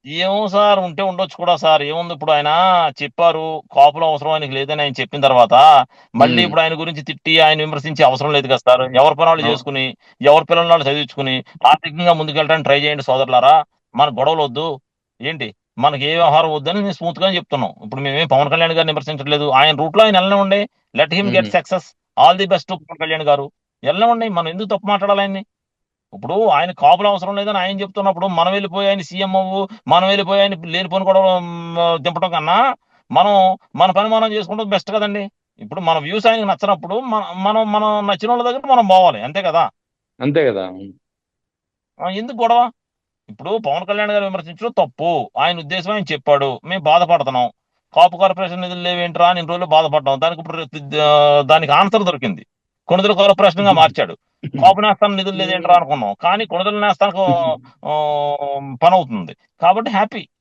ఏమో సార్, ఉంటే ఉండొచ్చు కూడా సార్. ఏముంది, ఇప్పుడు ఆయన చెప్పారు, కాపులు అవసరం ఆయనకి లేదని ఆయన చెప్పిన తర్వాత మళ్ళీ ఉమ్, ఇప్పుడు ఆయన గురించి తిట్టి ఆయన విమర్శించే అవసరం లేదు కదా సార్. ఎవరి పని వాళ్ళు అవ్- చేసుకుని, ఎవరి పిల్లల్ని వాళ్ళు చదివించుకుని ఆర్థికంగా ముందుకెళ్ళడానికి ట్రై చేయండి సోదరులారా. మన గొడవలు వద్దు. ఏంటి, మనకి ఏ వ్యవహారం వద్దని నేను స్మూత్ గా చెప్తున్నాం. ఇప్పుడు మేమేం పవన్ కళ్యాణ్ గారిని విమర్శించట్లేదు. ఆయన రూట్ లో ఆయన వెళ్ళనివ్వండి. Let him um, get success. All the best Pawan Kalyan garu. వెళ్ళనివ్వండి, మనం ఎందుకు తప్పు మాట్లాడాలి ఆయన్ని? ఇప్పుడు ఆయన కాపులు అవసరం లేదని ఆయన చెప్తున్నప్పుడు మనం వెళ్ళిపోయి ఆయన సీఎం అవ్వు, మనం వెళ్ళిపోయి ఆయన లేనిపోని కూడా దింపడం కన్నా మనం మన పని మనం చేసుకుంటే బెస్ట్ కదండి. ఇప్పుడు మన వ్యూస్ ఆయనకి నచ్చినప్పుడు మనం నచ్చిన వాళ్ళ దగ్గర మనం పోవాలి, అంతే కదా. అంతే కదా. ఎందుకు గొడవ? ఇప్పుడు పవన్ కళ్యాణ్ గారు విమర్శించడం తప్పు. ఆయన ఉద్దేశం ఆయన చెప్పాడు, మేము బాధపడుతున్నాం. కాపు కార్పొరేషన్ నిధులు లేవేంట్రా అని ఇన్ని రోజులు బాధపడ్డాం. దానికి ఇప్పుడు దానికి ఆన్సర్ దొరికింది. కొణిదెల కార్పొరేషన్ గా మార్చాడు. కాపు నేస్తానికి నిధులు లేదేంట్రా అనుకున్నాం, కానీ కొణిదెల నేస్తానికి పని అవుతుంది. కాబట్టి హ్యాపీ.